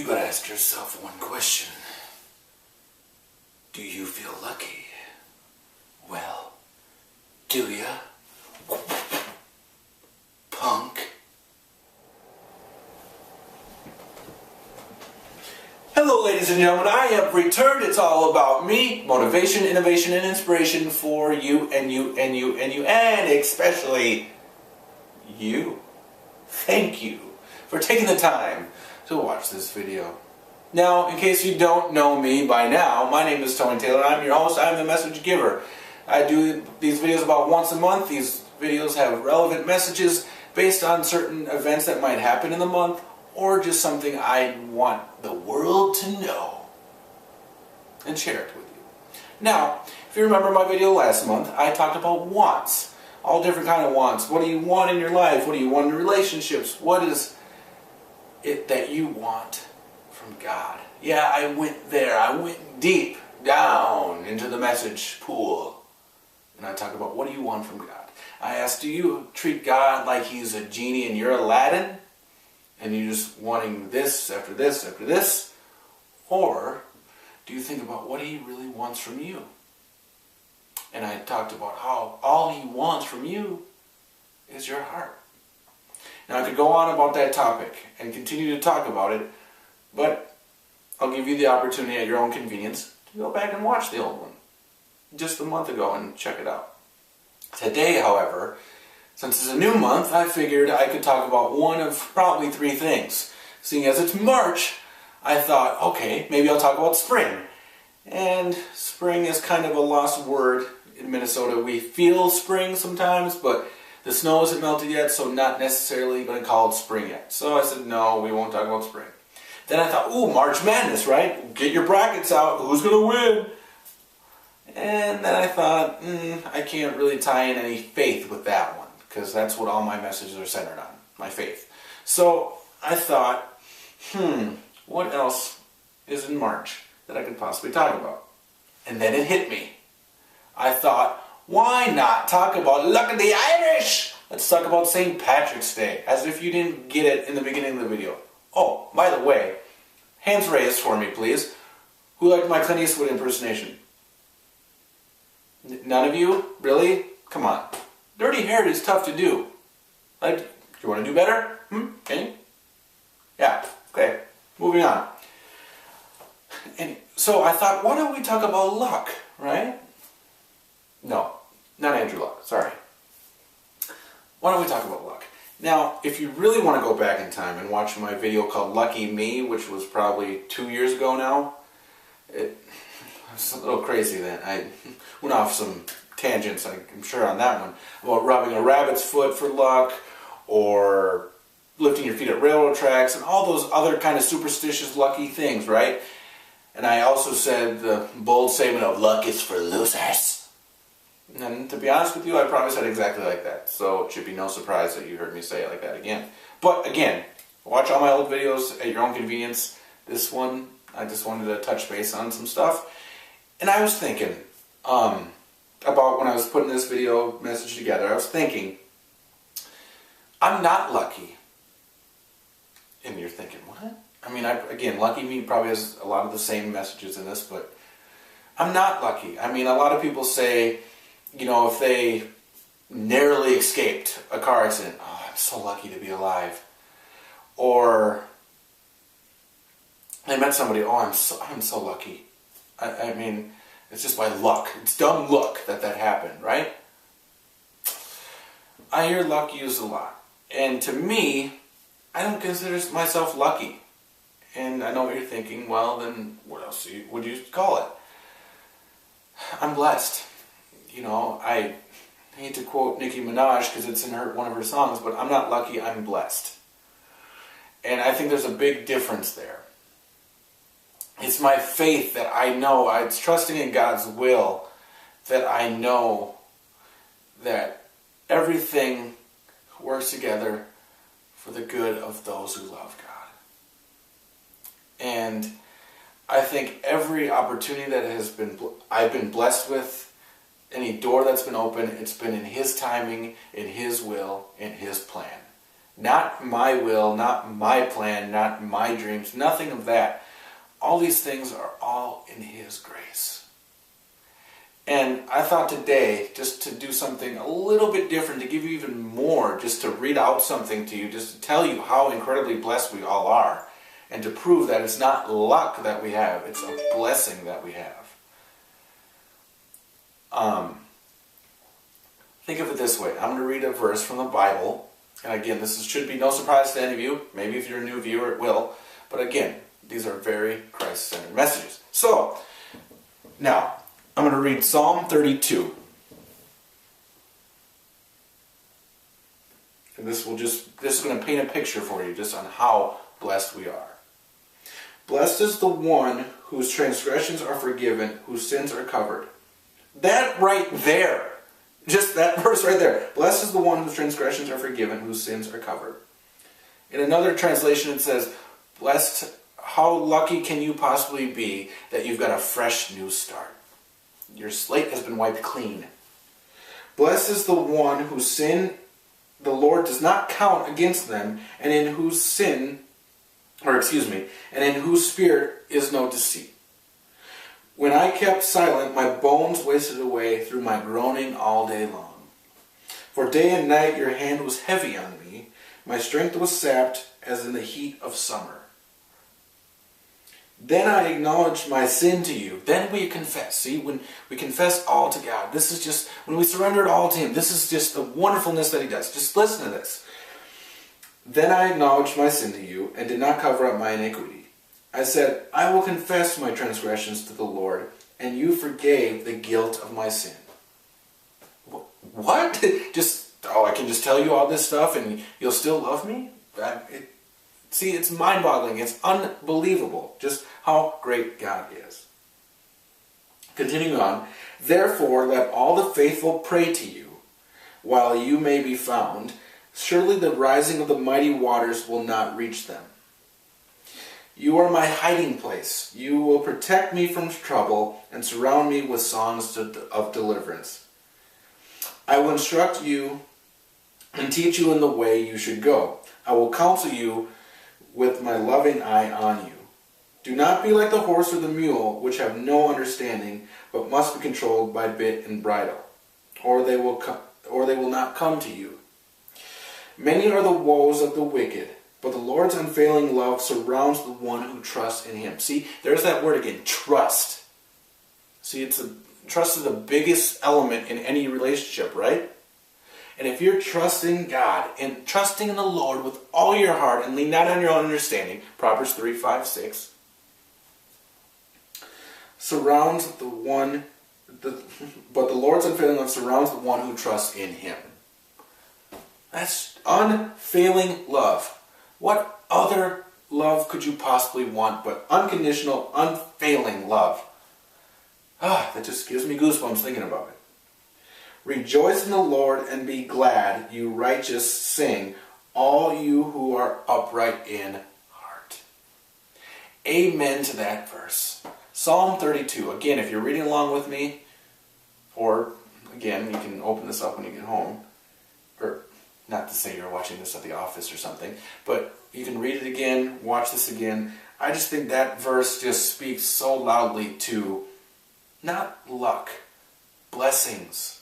You gotta ask yourself one question. Do you feel lucky? Well, do ya? Punk. Hello ladies and gentlemen, I have returned. It's all about me, motivation, innovation, and inspiration for you and you and you and you, and especially you. Thank you for taking the time to watch this video. Now, in case you don't know me by now, my name is Tony Taylor. I'm your host. I'm the message giver. I do these videos about once a month. These videos have relevant messages based on certain events that might happen in the month, or just something I want the world to know and share it with you. Now, if you remember my video last month, I talked about wants. All different kind of wants. What do you want in your life? What do you want in relationships? What is it that you want from God? Yeah, I went there. I went deep down into the message pool. And I talked about what do you want from God? I asked, do you treat God like he's a genie and you're Aladdin? And you're just wanting this after this after this? Or do you think about what he really wants from you? And I talked about how all he wants from you is your heart. Now I could go on about that topic and continue to talk about it, but I'll give you the opportunity at your own convenience to go back and watch the old one just a month ago and check it out. Today, however, since it's a new month, I figured I could talk about one of probably three things. Seeing as it's March, I thought, okay, maybe I'll talk about spring. And spring is kind of a lost word in Minnesota. We feel spring sometimes, but the snow hasn't melted yet, so not necessarily going to call it spring yet. So I said, no, we won't talk about spring. Then I thought, ooh, March Madness, right? Get your brackets out. Who's going to win? And then I thought, I can't really tie in any faith with that one, because that's what all my messages are centered on, my faith. So I thought, what else is in March that I could possibly talk about? And then it hit me. I thought, why not talk about Luck of the Irish? Let's talk about St. Patrick's Day, as if you didn't get it in the beginning of the video. Oh, by the way, hands raised for me, please. Who liked my Clint Eastwood impersonation? None of you? Really? Come on. Dirty hair is tough to do. Like, do you want to do better? Can you? Yeah. Okay. Moving on. And so I thought, why don't we talk about luck, right? No, not Andrew Luck. Sorry. Why don't we talk about luck? Now, if you really want to go back in time and watch my video called Lucky Me, which was probably 2 years ago now, it was a little crazy then. I went off some tangents, I'm sure, on that one, about rubbing a rabbit's foot for luck, or lifting your feet at railroad tracks, and all those other kind of superstitious lucky things, right? And I also said the bold statement of luck is for losers. And to be honest with you, I probably said exactly like that, so it should be no surprise that you heard me say it like that again. But again, watch all my old videos at your own convenience. This one, I just wanted to touch base on some stuff. And I was thinking, about when I was putting this video message together, I was thinking, I'm not lucky. And you're thinking, what? I mean, again, Lucky Me probably has a lot of the same messages in this, but I'm not lucky. I mean, a lot of people say, you know, if they narrowly escaped a car accident, oh, I'm so lucky to be alive. Or they met somebody, oh, I'm so lucky. I mean, it's just by luck. It's dumb luck that happened, right? I hear luck used a lot. And to me, I don't consider myself lucky. And I know what you're thinking, well, then what else would you call it? I'm blessed. You know, I hate to quote Nicki Minaj because it's in one of her songs, but I'm not lucky, I'm blessed. And I think there's a big difference there. It's my faith that I know, it's trusting in God's will, that I know that everything works together for the good of those who love God. And I think every opportunity that I've been blessed with, any door that's been open, it's been in His timing, in His will, in His plan. Not my will, not my plan, not my dreams, nothing of that. All these things are all in His grace. And I thought today, just to do something a little bit different, to give you even more, just to read out something to you, just to tell you how incredibly blessed we all are, and to prove that it's not luck that we have, it's a blessing that we have. Think of it this way. I'm going to read a verse from the Bible. And again, this should be no surprise to any of you. Maybe if you're a new viewer, it will. But again, these are very Christ-centered messages. So, now, I'm going to read Psalm 32. And this is going to paint a picture for you just on how blessed we are. Blessed is the one whose transgressions are forgiven, whose sins are covered. That right there. Just that verse right there. Blessed is the one whose transgressions are forgiven, whose sins are covered. In another translation it says, blessed, how lucky can you possibly be that you've got a fresh new start. Your slate has been wiped clean. Blessed is the one whose sin the Lord does not count against them, and in whose spirit is no deceit. When I kept silent, my bones wasted away through my groaning all day long. For day and night your hand was heavy on me. My strength was sapped as in the heat of summer. Then I acknowledged my sin to you. Then we confess. See, when we confess all to God, this is just, when we surrender it all to Him, this is just the wonderfulness that He does. Just listen to this. Then I acknowledged my sin to you and did not cover up my iniquity. I said, I will confess my transgressions to the Lord, and you forgave the guilt of my sin. What? I can just tell you all this stuff and you'll still love me? See, it's mind-boggling. It's unbelievable just how great God is. Continuing on, therefore let all the faithful pray to you, while you may be found. Surely the rising of the mighty waters will not reach them. You are my hiding place. You will protect me from trouble and surround me with songs of deliverance. I will instruct you and teach you in the way you should go. I will counsel you with my loving eye on you. Do not be like the horse or the mule, which have no understanding, but must be controlled by bit and bridle, or they will not come to you. Many are the woes of the wicked, but the Lord's unfailing love surrounds the one who trusts in Him. See, there's that word again, trust. See, trust is the biggest element in any relationship, right? And if you're trusting God and trusting in the Lord with all your heart and lean not on your own understanding, Proverbs 3, 5, 6, surrounds the one, but the Lord's unfailing love surrounds the one who trusts in Him. That's unfailing love. What other love could you possibly want but unconditional, unfailing love? That just gives me goosebumps thinking about it. Rejoice in the Lord and be glad, you righteous, sing, all you who are upright in heart. Amen to that verse. Psalm 32. Again, if you're reading along with me, or again, you can open this up when you get home, or not to say you're watching this at the office or something, but you can read it again, watch this again. I just think that verse just speaks so loudly to not luck, blessings.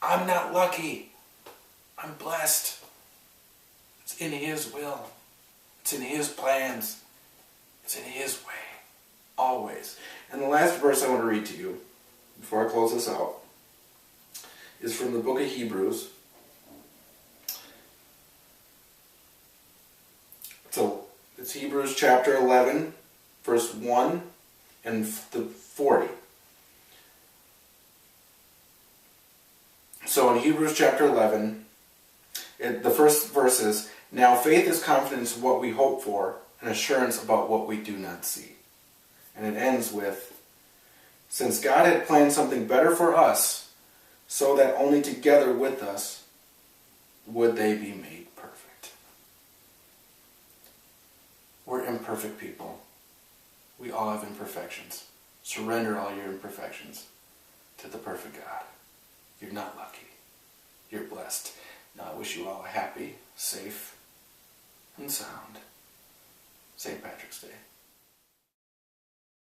I'm not lucky. I'm blessed. It's in His will. It's in His plans. It's in His way. Always. And the last verse I want to read to you, before I close this out, is from the book of Hebrews. So, it's Hebrews chapter 11, verse 1 and 40. So in Hebrews chapter 11, the first verse is, now faith is confidence in what we hope for, and assurance about what we do not see. And it ends with, since God had planned something better for us, so that only together with us would they be made perfect. We're imperfect people. We all have imperfections. Surrender all your imperfections to the perfect God. You're not lucky. You're blessed. Now I wish you all a happy, safe, and sound. St. Patrick's Day.